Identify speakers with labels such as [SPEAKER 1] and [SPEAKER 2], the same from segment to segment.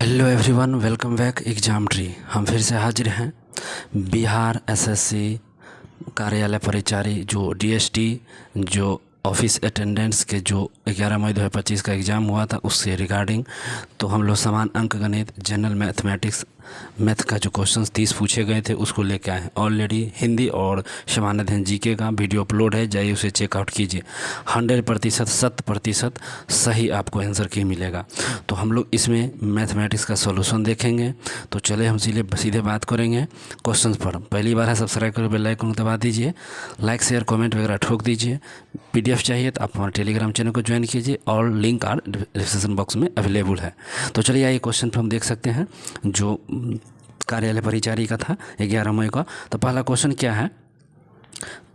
[SPEAKER 1] Hello everyone, welcome back exam tree. हम फिर से हाजिर हैं। बिहार एसएससी कार्यालय परिचारी जो डीएसटी जो ऑफिस अटेंडेंट्स के जो 11 मई 2025 का एग्ज़ाम हुआ था उससे रिगार्डिंग। तो हम लोग समान अंक गणित जनरल मैथमेटिक्स मैथ का जो क्वेश्चंस 30 पूछे गए थे उसको लेके आए हैं। ऑलरेडी हिंदी और सामान्य अध्ययन जीके का वीडियो अपलोड है, जाइए उसे चेकआउट कीजिए। 100% 100% सही आपको आंसर की मिलेगा। तो हम लोग इसमें मैथमेटिक्स का सॉल्यूशन देखेंगे। तो चले हम सीधे बात करेंगे क्वेश्चन पर। पहली बार है सब्सक्राइब कर बेल आइकन को दबा दीजिए, लाइक शेयर कमेंट वगैरह ठोक दीजिए। पीडीएफ चाहिए तो आप हमारे टेलीग्राम चैनल को ज्वाइन कीजिए और लिंक आर डिस्क्रिप्शन बॉक्स में अवेलेबल है। तो चलिए आइए क्वेश्चन पर हम देख सकते हैं जो कार्यालय परिचारी का था 11 मई का। तो पहला क्वेश्चन क्या है,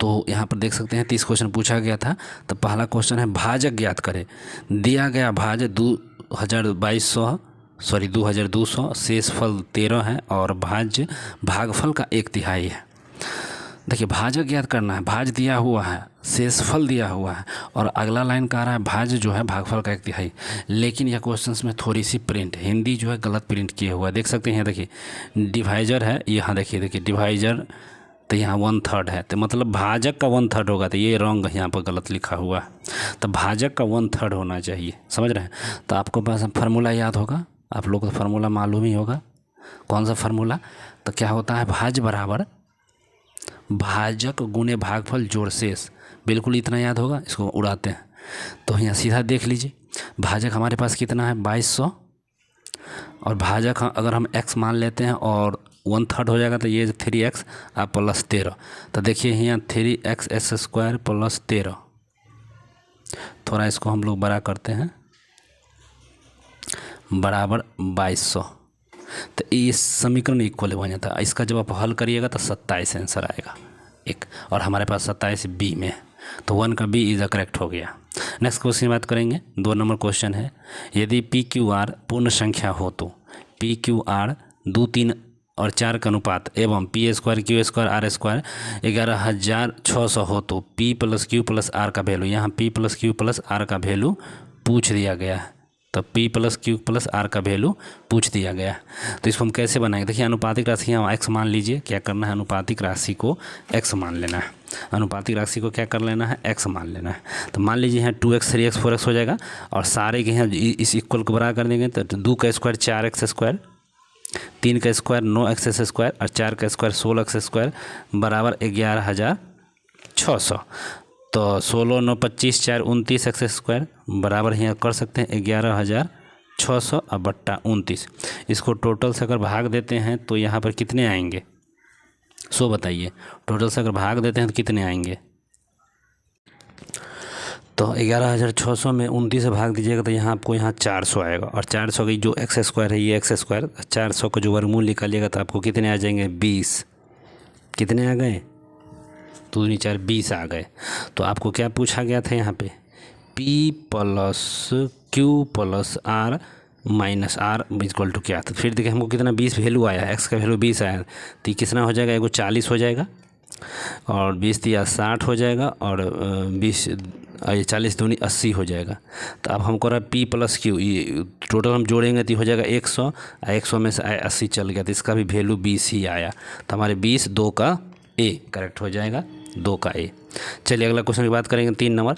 [SPEAKER 1] तो यहाँ पर देख सकते हैं 30 क्वेश्चन पूछा गया था। तो पहला क्वेश्चन है भाजक ज्ञात करें। दिया गया भाज्य 2200 शेष फल 13 है और भाज्य भागफल का 1/3 है। देखिए भाजक ज्ञात करना है, भाज्य दिया हुआ है, शेषफल दिया हुआ है और अगला लाइन कह रहा है भाज्य जो है भागफल का 1/3। लेकिन यह क्वेश्चंस में थोड़ी सी प्रिंट हिंदी जो है गलत प्रिंट किया हुआ है। देख सकते हैं, देखिए डिवाइजर है, यहाँ देखिए डिवाइजर तो यहाँ 1/3 है, तो मतलब भाजक का 1/3 होगा। तो ये रॉन्ग यहाँ पर गलत लिखा हुआ है। तो भाजक का 1/3 होना चाहिए, समझ रहे हैं। तो आपको पास फार्मूला याद होगा, आप लोग को फार्मूला मालूम ही होगा। कौन सा फार्मूला, तो क्या होता है भाज्य बराबर भाजक गुणे भागफल जोड़ शेष। बिल्कुल इतना याद होगा, इसको उड़ाते हैं। तो यहाँ सीधा देख लीजिए, भाजक हमारे पास कितना है 2200 और भाजक अगर हम x मान लेते हैं और 1/3 हो जाएगा तो ये 3x प्लस 13। तो देखिए यहाँ 3x² प्लस 13, थोड़ा इसको हम लोग बड़ा करते हैं, बराबर 2200। तो ये समीकरण इक्वल बन जाता है। इसका जब आप हल करिएगा तो 27 आंसर आएगा एक, और हमारे पास 27 बी में है, तो 1 का बी इज करेक्ट हो गया। नेक्स्ट क्वेश्चन की बात करेंगे, 2 नंबर क्वेश्चन है। यदि पी क्यू आर पूर्ण संख्या हो तो पी क्यू आर 2, 3 और 4 का अनुपात एवं P square Q square R square 11,600 हो तो P plus Q plus R का वैल्यू, यहाँ P plus Q plus R का वैल्यू पूछ दिया गया है। तो p plus Q plus R का वैल्यू पूछ दिया गया। तो इसको हम कैसे बनाएंगे, देखिए अनुपातिक राशि हम x मान लीजिए। क्या करना है, अनुपातिक राशि को x मान लेना है। अनुपातिक राशि को क्या कर लेना है, x मान लेना है। तो मान लीजिए यहाँ 2x 3x 4x हो जाएगा और सारे के यहाँ इस इक्वल को बड़ा कर देंगे। तो 2 का स्क्वायर 4x², 3 का स्क्वायर 9x² और 4 का स्क्वायर 16x² बराबर 11,600। तो 16 9 25 4 29x² बराबर यहाँ कर सकते हैं 11,600 और बट्टा 29। इसको टोटल से अगर भाग देते हैं तो यहाँ पर कितने आएंगे, सो बताइए। टोटल से अगर भाग देते हैं तो कितने आएंगे, तो 11,600 में 29 से भाग दीजिएगा तो यहाँ आपको यहाँ 400 आएगा। और 400 की जो x² है ये x², 400 का जो वर्गमूल निकालिएगा तो आपको कितने आ जाएंगे 20। कितने आ गए, 2 दूनी 4 20 आ गए। तो आपको क्या पूछा गया था यहाँ पे, p plus Q plus R minus R equal to क्या था। फिर देखिए हमको कितना 20 वैल्यू आया, x का वैल्यू 20 आया। तो कितना हो जाएगा, एगो 40 हो जाएगा और 20 दिया 60 हो जाएगा और 20 40 दूनी 80 हो जाएगा। तो अब हमको रहा p प्लस क्यू, ये टोटल हम जोड़ेंगे तो हो जाएगा 100, 100 में से 80 चल गया तो इसका भी वैल्यू 20 ही आया। तो हमारे 20 2 का ए करेक्ट हो जाएगा, 2 का ए। चलिए अगला क्वेश्चन की बात करेंगे, 3 नंबर।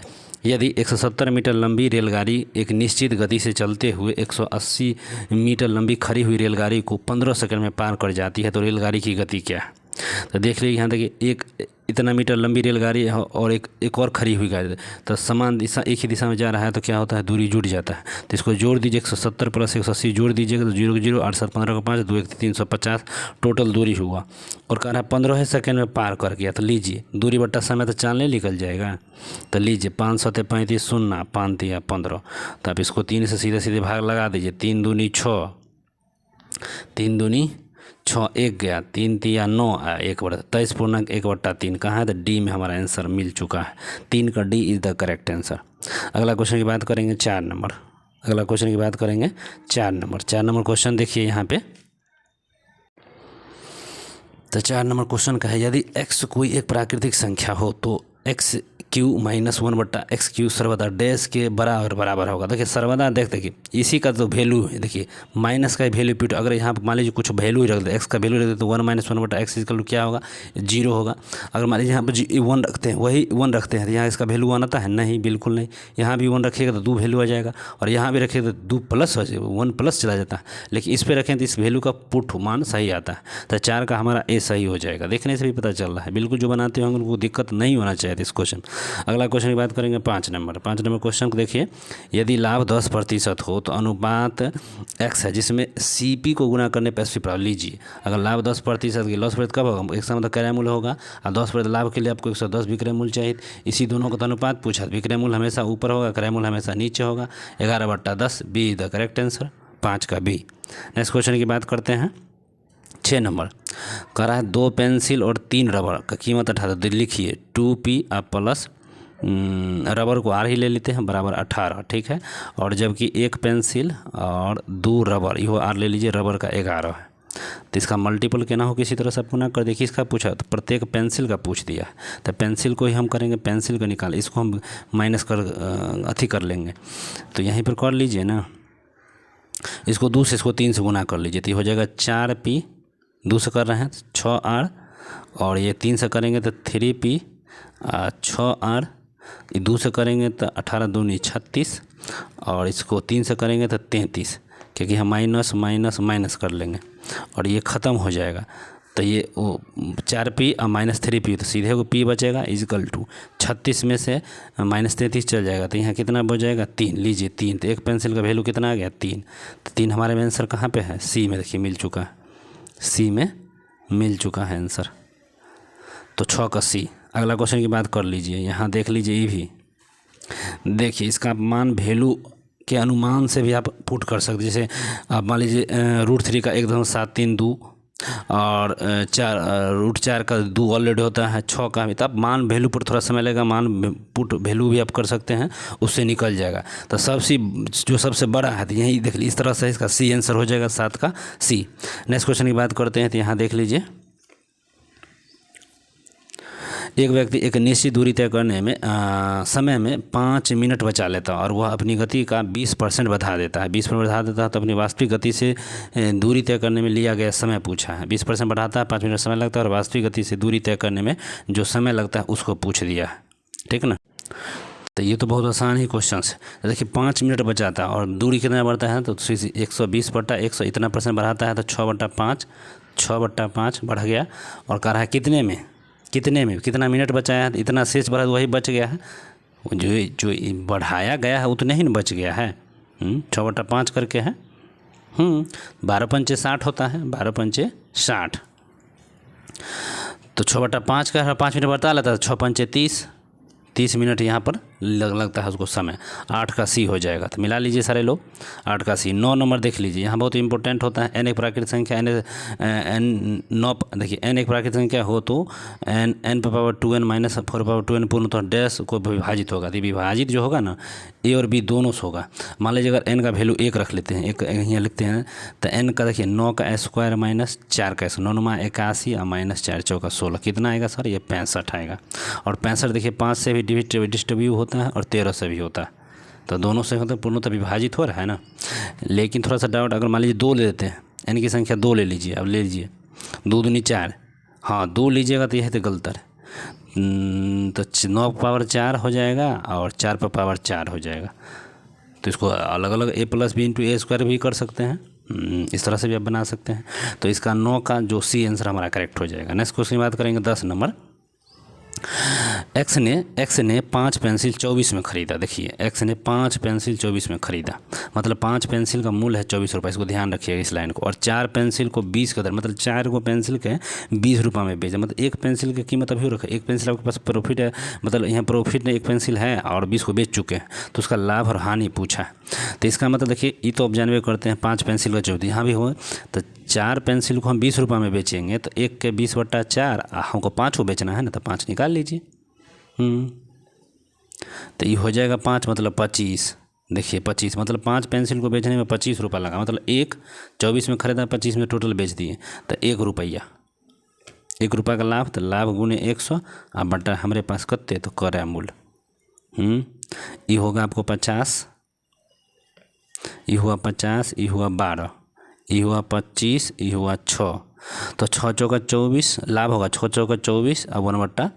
[SPEAKER 1] यदि 170 मीटर लंबी रेलगाड़ी एक निश्चित गति से चलते हुए 180 मीटर लंबी खड़ी हुई रेलगाड़ी को 15 सेकंड में पार कर जाती है तो रेलगाड़ी की गति क्या है। तो देख लीजिए यहाँ देखिए एक इतना मीटर लंबी रेलगाड़ी है और एक और खड़ी हुई गाड़ी, तो समान दिशा एक ही दिशा में जा रहा है तो क्या होता है, दूरी जुड़ जाता है। तो इसको जोड़ दीजिए, 170 प्लस 180 जोड़ दीजिएगा तो 0 0 8 7 15 का 5 2 1 350 टोटल दूरी हुआ। और कह रहा है 15 सेकंड में पार कर गया। तो लीजिए दूरी बट्टा समय तो चालने निकल जाएगा। तो लीजिए 5 7 35 0 5 3 15। तो आप इसको 3 से सीधे सीधे भाग लगा दीजिए, 3 दूनी 6, 3 दूनी 6 1 गया, 3 3 9 1 बटा 23.1/3 कहाँ है, तो डी में हमारा आंसर मिल चुका है। 3 का D is the correct answer. अगला क्वेश्चन की बात करेंगे 4 नंबर। अगला क्वेश्चन की बात करेंगे 4 नंबर। 4 नंबर क्वेश्चन देखिए यहाँ पे, तो 4 नंबर क्वेश्चन का है यदि x कोई एक प्राकृतिक संख्या हो तो x Q minus 1/x Q सर्वदा डैश के बराबर होगा। देखिए सर्वदा देखिए इसी का तो वैल्यू है, देखिए माइनस का वैल्यू पुट, अगर यहाँ पर मान लीजिए कुछ वैल्यू ही रख दे, एक्स का वैल्यू रख दे तो 1 - 1/x इक्वल टू क्या होगा, 0 होगा। अगर मान लीजिए यहाँ पर 1 रखते हैं, वही 1 रखते हैं तो यहाँ इसका वैल्यू 1 आता है, नहीं बिल्कुल नहीं। यहाँ भी 1 रखिएगा तो 2 वैल्यू आ जाएगा, और यहाँ भी रखिएगा तो 2 प्लस हो जाएगा, 1 प्लस चला जाता है। लेकिन इस पर रखें तो इस वैल्यू का पुट मान सही आता है, तो 4 का हमारा ए सही हो जाएगा। देखने से भी पता चल रहा है, बिल्कुल जो बनाते होंगे उनको दिक्कत नहीं होना चाहिए इस क्वेश्चन। अगला क्वेश्चन की बात करेंगे 5 नंबर क्वेश्चन को देखिए, यदि लाभ 10% हो तो अनुपात x है जिसमें CP को गुना करने पर SP प्राप्त लीजिए। अगर लाभ 10% की लॉस प्रतिशत कब होगा, एक मतलब क्रय मूल्य होगा, और 10% लाभ के लिए आपको 110 विक्रय मूल्य चाहिए। इसी दोनों का तो अनुपात पूछा, विक्रय मूल्य हमेशा ऊपर होगा, क्रय मूल्य हमेशा नीचे होगा। 11/10 बी द करेक्ट आंसर, 5 का बी। नेक्स्ट क्वेश्चन की बात करते हैं 6 नंबर, कह रहा है 2 पेंसिल और 3 रबर का कीमत 18, लिखिए 2p आप प्लस रबर को आर ही ले लेते हैं बराबर 18, ठीक है। और जबकि 1 पेंसिल और 2 रबर, ये आर ले लीजिए, रबर का 11 है, तो इसका मल्टीपल कहना हो किसी तरह से आपको ना कर देखिए। इसका पूछा तो प्रत्येक पेंसिल का पूछ दिया है, तो पेंसिल को ही हम करेंगे, पेंसिल का निकाल, इसको हम माइनस कर अथी कर लेंगे, तो यहीं पर कर लीजिए ना, इसको 2 से इसको 3 से गुना कर लीजिए, तो ये हो जाएगा 4p, 2 से कर रहे हैं 6r, और ये 3 से करेंगे तो 3p, 6r, ये 2 से करेंगे तो 18 दूनी 36, और इसको 3 से करेंगे तो 33, क्योंकि हम माइनस माइनस माइनस कर लेंगे और ये ख़त्म हो जाएगा। तो ये वो 4p और -3p, तो सीधे को p बचेगा इजकल टू 36 में से -33 चल जाएगा, तो यहाँ कितना बच जाएगा 3, लीजिए 3, तो एक पेंसिल का वैल्यू कितना आ गया 3, तो 3 हमारे में आंसर कहाँ पे है, सी में, देखिए मिल चुका है, सी में मिल चुका है आंसर, तो 6 का सी। अगला क्वेश्चन की बात कर लीजिए, यहाँ देख लीजिए, ये भी देखिए इसका मान वैल्यू के अनुमान से भी आप पुट कर सकते, जैसे आप मान लीजिए √3 का 1.732 और 4 का 2 ऑलरेडी होता है, 6 का भी, तब मान वैल्यू पर थोड़ा समय लगेगा, मान पुट वैल्यू भी आप कर सकते हैं, उससे निकल जाएगा। तो जो सबसे बड़ा है तो यही देख लीजिए, इस तरह से इसका सी आंसर हो जाएगा, 7 का सी। नेक्स्ट क्वेश्चन की बात करते हैं, तो यहाँ देख लीजिए, एक व्यक्ति एक निश्चित दूरी तय करने में समय में 5 मिनट बचा लेता है और वह अपनी गति का 20% बढ़ा देता है, 20% बढ़ा देता है, तो अपनी वास्तविक गति से दूरी तय करने में लिया गया समय पूछा है। 20% बढ़ाता है, 5 मिनट समय लगता है, और वास्तविक गति से दूरी तय करने में जो समय लगता है उसको पूछ दिया है, ठीक ना। तो ये तो बहुत आसान ही क्वेश्चन है। देखिए 5 मिनट बचाता है और दूरी कितना बढ़ता है, तो 120/100 इतना % बढ़ाता है, तो 6/5 बढ़ गया, और कह रहा है कितने में कितना मिनट बचाया है, इतना शेष बढ़ा वही बच गया है, जो बढ़ाया गया है उतने ही बच गया है। 6/5 करके है, 12×5 = 60 होता है, 12×5 = 60, तो 6/5 का 5 मिनट बढ़ता लेता है, 6×5 = 30 मिनट यहाँ पर लगता है उसको समय। 8 का सी हो जाएगा, तो मिला लीजिए सारे लोग, 8 का सी। 9 नंबर देख लीजिए, यहाँ बहुत इंपॉर्टेंट होता है, n एक प्राकृतिक संख्या, देखिए n एक प्राकृतिक संख्या हो तो n पर पावर 2n - 4 पावर 2n पूर्णतः डैश को विभाजित होगा, तो विभाजित जो होगा ना a और b दोनों से होगा। मान लीजिए अगर n का वैल्यू 1 रख लेते हैं, एक यहाँ लिखते हैं, तो n का देखिए 9 का स्क्वायर - 4 का, 9 9 81 और -4 4 16 कितना आएगा सर, ये 65 आएगा। और 65 देखिए 5 से भी डिस्ट्रीब्यूट होता है और 13 से भी होता है, तो दोनों से मतलब पूर्णतः विभाजित हो रहा है ना। लेकिन थोड़ा सा डाउट, अगर मान लीजिए 2 ले लेते हैं, n की संख्या 2 ले लीजिए, अब ले लीजिए 2 दूनी 4, हाँ 2 लीजिएगा तो यह तो गलत है, तो 9 पर पावर 4 हो जाएगा और 4 पर पावर 4 हो जाएगा, तो इसको अलग अलग a + b × a² भी कर सकते हैं, इस तरह से भी आप बना सकते हैं। तो इसका 9 का जो सी आंसर हमारा करेक्ट हो जाएगा। नेक्स्ट क्वेश्चन की बात करेंगे 10 नंबर, x ने 5 पेंसिल 24 में ख़रीदा। देखिए x ने 5 पेंसिल 24 में ख़रीदा, मतलब 5 पेंसिल का मूल्य है 24 रुपये, इसको ध्यान रखिएगा इस लाइन को। और 4 पेंसिल को 20 का दर, मतलब 4 को पेंसिल के 20 रुपये में बेचा, मतलब एक पेंसिल की कीमत अभी रखा, एक पेंसिल आपके पास प्रॉफिट है, मतलब यहाँ प्रॉफिट में एक पेंसिल है और 20 को बेच चुके हैं, तो उसका लाभ और हानि पूछा है। तो इसका मतलब देखिए ये तो आप जानवे करते हैं, 5 पेंसिल का 14, यहाँ भी हो, तो 4 पेंसिल को हम 20 रुपये में बेचेंगे, तो 1 के 20/4 हमको 5 को बेचना है ना, तो 5 निकाल लीजिए, तो ये हो जाएगा 5 मतलब 25। देखिए 25 मतलब 5 पेंसिल को बेचने में 25 रुपये लगा, मतलब 1 24 में ख़रीदा, 25 में टोटल बेच दिए, तो 1 रुपया, 1 रुपये का लाभ, तो लाभ गुने 100 और बटा हमारे पास कत्ते, तो क्रय मूल्य ई होगा आपको 50, ई हुआ 50, ई हुआ 12, ई हुआ 25, ई हुआ 6, तो 6 चौका 24 लाभ होगा, 6 चौका 24 अब 1/6,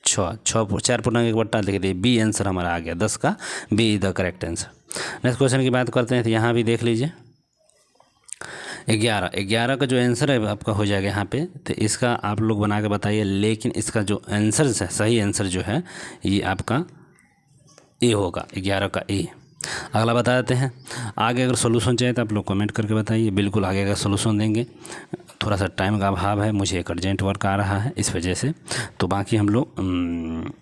[SPEAKER 1] 4 पूर्णांक 1/8 लिख दिए। बी आंसर हमारा आ गया, 10 का B is the correct answer. Next question की बात करते हैं, तो यहाँ भी देख लीजिए 11 का जो आंसर है आपका हो जाएगा यहाँ पे, तो इसका आप लोग बना के बताइए, लेकिन इसका जो आंसर है, सही आंसर जो है ये आपका ए होगा, 11 का ए। अगला बता देते हैं। आगे अगर सोल्यूशन चाहिए तो आप लोग कमेंट करके बताइए, बिल्कुल आगे का सोल्यूशन देंगे। थोड़ा सा टाइम का अभाव है, मुझे एक अर्जेंट वर्क आ रहा है इस वजह से, तो बाकी हम लोग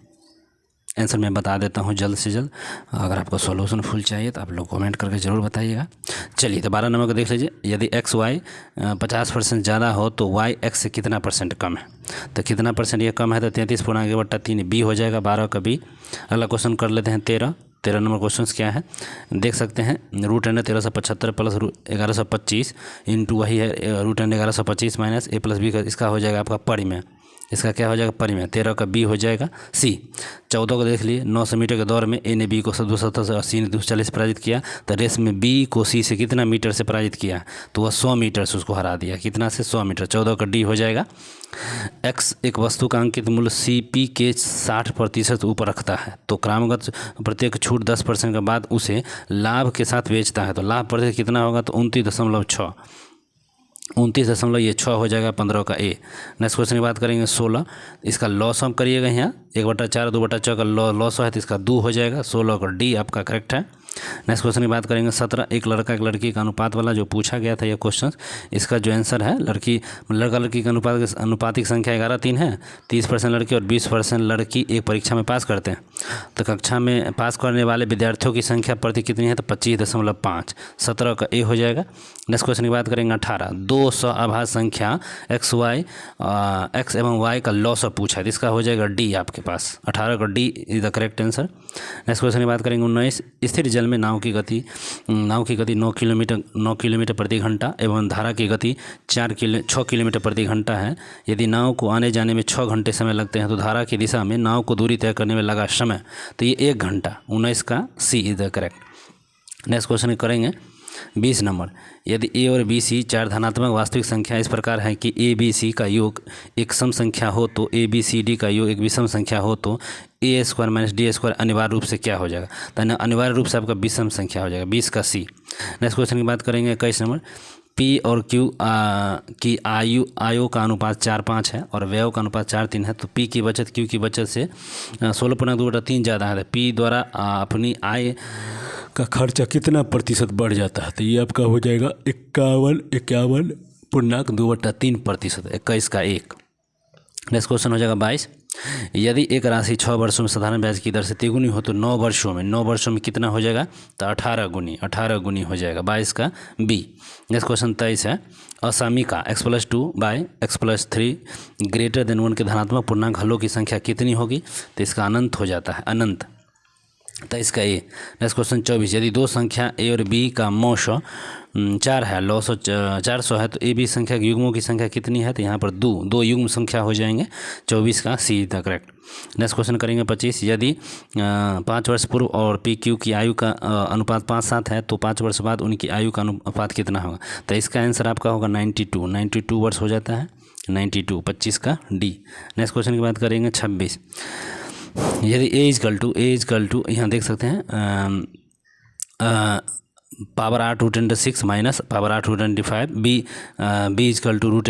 [SPEAKER 1] आंसर मैं बता देता हूँ जल्द से जल्द। अगर आपको सॉल्यूशन फुल चाहिए तो आप लोग कमेंट करके ज़रूर बताइएगा। चलिए, तो 12 नंबर को देख लीजिए। यदि एक्स वाई 50% ज़्यादा हो तो वाई एक्स से कितना परसेंट कम है? तो कितना परसेंट ये कम है? तो 33 पूर्णांक 1/3 बी हो जाएगा, 12 का बी। अगला क्वेश्चन कर लेते हैं 13 नंबर क्वेश्चन क्या है देख सकते हैं। रूट एन 1375 प्लस 1125 इंटू वही है रूट एन 1125 माइनस ए प्लस बी का, इसका हो जाएगा आपका परिमेय। इसका क्या हो जाएगा? परिमेय। 13 का बी हो जाएगा सी। 14 को देख लिए। 900 मीटर के दौर में ए ने बी को 270 से 80 ने 240 पराजित किया, तो रेस में बी को सी से कितना मीटर से पराजित किया? तो वह 100 मीटर से उसको हरा दिया। कितना से? 100 मीटर। 14 का डी हो जाएगा। एक्स एक वस्तु का अंकित मूल्य सी पी के 60% ऊपर रखता है, तो क्रमागत प्रत्येक छूट 10% के बाद उसे लाभ के साथ बेचता है, तो लाभ प्रतिशत कितना होगा? तो 29.6 29.6 हो जाएगा 15 का ए। नेक्स्ट क्वेश्चन की बात करेंगे 16। इसका लॉस हम करिएगा यहाँ 1/4 2/4 का लॉस है, तो इसका 2 हो जाएगा। 16 का डी आपका करेक्ट है। नेक्स्ट क्वेश्चन की बात करेंगे 17। एक लड़का एक लड़की का अनुपात वाला जो पूछा गया था ये क्वेश्चन, इसका जो आंसर है लड़का लड़की का अनुपातिक संख्या 11:3 है। 30% लड़के और 20% लड़की एक परीक्षा में पास करते हैं, तो कक्षा में पास करने वाले विद्यार्थियों की संख्या प्रति कितनी है? तो 25.5। 17 का ए हो जाएगा। नेक्स्ट क्वेश्चन की बात करेंगे 18। 2 सअभाज्य संख्या एक्स एवं वाई का लॉस पूछा है, तो इसका हो जाएगा डी आपके पास। 18 का D is the correct answer. Next question की बात करेंगे 19। स्थिर जल में नाव की गति 9 किलोमीटर प्रति घंटा एवं धारा की गति 6 किलोमीटर प्रति घंटा है। यदि नाव को आने जाने में 6 घंटे समय लगते हैं, तो धारा की दिशा में नाव को दूरी तय करने में लगा समय, तो ये 1 घंटा। 19 का C is the correct. Next question करेंगे 20 नंबर। यदि ए और बी सी 4 धनात्मक वास्तविक संख्या इस प्रकार है कि ए बी सी का योग एक सम संख्या हो, तो ए बी सी डी का योग एक विषम संख्या हो, तो ए स्क्वायर माइनस डी स्क्वायर अनिवार्य रूप से क्या हो जाएगा? तो अनिवार्य रूप से आपका विषम संख्या हो जाएगा। 20 का सी। नेक्स्ट क्वेश्चन की बात करेंगे 21 नंबर। पी और क्यू की आयु का अनुपात 4:5 है और व्यय का अनुपात 4:3 है, तो पी की बचत क्यू की बचत से 16.2/3 ज़्यादा है, तो पी द्वारा अपनी आय का खर्चा कितना प्रतिशत बढ़ जाता है? तो ये आपका हो जाएगा 51.2/3%। 21 का 1। नेक्स्ट क्वेश्चन हो जाएगा 22। यदि एक राशि 6 वर्षों में साधारण ब्याज की दर से तिगुनी हो, तो 9 वर्षों में कितना हो जाएगा? तो 18 गुनी हो जाएगा। 22 का बी। नेक्स्ट क्वेश्चन 23 है। असामयिका x+2/x+3 > 1 के धनात्मक पूर्णांक हलों की संख्या कितनी होगी? तो इसका अनंत हो जाता है, अनंत। तो इसका ए। Next question 24। यदि दो संख्या ए और बी का मौश 4 है, लॉस 400 है, तो ए बी संख्या के युग्मों की संख्या कितनी है? तो यहाँ पर दो युग्म संख्या हो जाएंगे। 24 का see the correct. Next question करेंगे 25। यदि 5 वर्ष पूर्व और पी क्यू की आयु का अनुपात 5:7 है, तो 5 वर्ष बाद उनकी आयु का अनुपात कितना होगा? तो इसका आंसर आपका होगा 92 वर्ष हो जाता है। 92। 25 का डी। नेक्स्ट क्वेश्चन की बात करेंगे 26। यदि ए इजकल टू यहाँ देख सकते हैं power 8 √6 minus power 8 √5, B equal to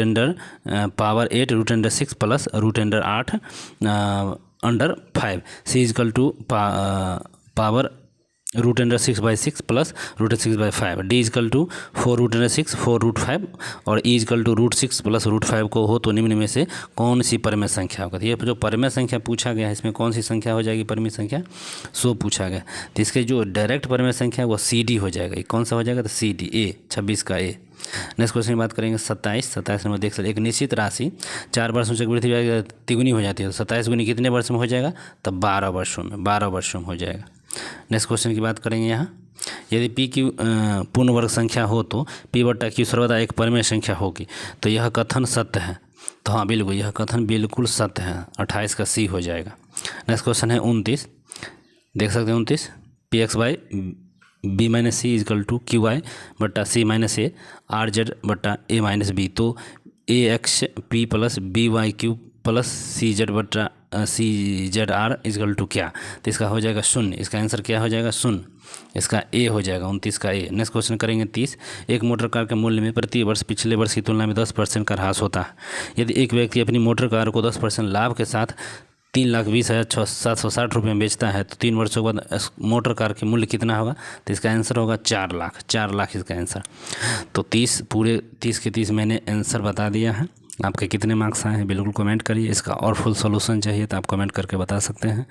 [SPEAKER 1] power 8 √6 plus √8 √5, C equal to power √6/6 plus √6/5, D equal to 4 √6 4 √5 और ई इजकल टू √6 प्लस √5 को हो, तो निम्न में से कौन सी परिमेय संख्या होगा? तो ये जो परिमेय संख्या पूछा गया है, इसमें कौन सी संख्या हो जाएगी परिमेय संख्या? 100 पूछा गया, तो इसके जो डायरेक्ट परिमेय संख्या है वो सी डी हो जाएगा। कौन सा हो जाएगा? तो सी डी ए। 26 का ए। नेक्स्ट क्वेश्चन की बात करेंगे 27 नंबर। देख सकते एक निश्चित राशि 4 वर्षों से वृद्धि तिगुनी हो जाती है, तो 27 गुनी कितने वर्ष में हो जाएगा? तो 12 वर्षों में हो जाएगा। नेक्स्ट क्वेश्चन की बात करेंगे यहाँ। यदि पी क्यू पूर्ण वर्ग संख्या हो, तो P/Q सर्वदा एक परिमेय संख्या होगी, तो यह कथन सत्य है। तो हाँ बिल्कुल, यह कथन बिल्कुल सत्य है, 28 का सी हो जाएगा। नेक्स्ट क्वेश्चन है 29, देख सकते हैं 29, P X by B minus C equal to Q Y बट्टा C minus A R Z बट्टा ए माइनस बी। तो A X P plus B Y Q plus C Z बट्टा C Z R equal to क्या, तो इसका हो जाएगा 0। इसका आंसर क्या हो जाएगा 0, इसका ए हो जाएगा 29 का ए। नेक्स्ट क्वेश्चन करेंगे 30, एक मोटर कार के मूल्य में प्रति वर्ष पिछले वर्ष की तुलना में 10% का ह्रास होता है। यदि एक व्यक्ति अपनी मोटर कार को 10% लाभ के साथ 3,20,760 रुपये में बेचता है तो 3 वर्षों के बाद मोटर कार के मूल्य कितना होगा, तो इसका आंसर होगा 4 लाख। 4 लाख इसका आंसर। तो 30 पूरे 30 के 30 मैंने आंसर बता दिया है। आपके कितने मार्क्स आए हैं बिल्कुल कमेंट करिए। इसका और फुल सॉल्यूशन चाहिए तो आप कमेंट करके बता सकते हैं।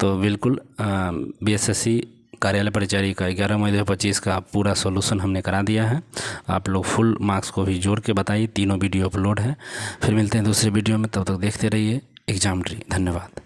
[SPEAKER 1] तो बिल्कुल बीएसएससी कार्यालय परिचारिका 11 मई 2025 का पूरा सॉल्यूशन हमने करा दिया है। आप लोग फुल मार्क्स को भी जोड़ के बताइए। तीनों वीडियो अपलोड है। फिर मिलते हैं दूसरे वीडियो में, तब तक देखते रहिए एग्जाम ट्री। धन्यवाद।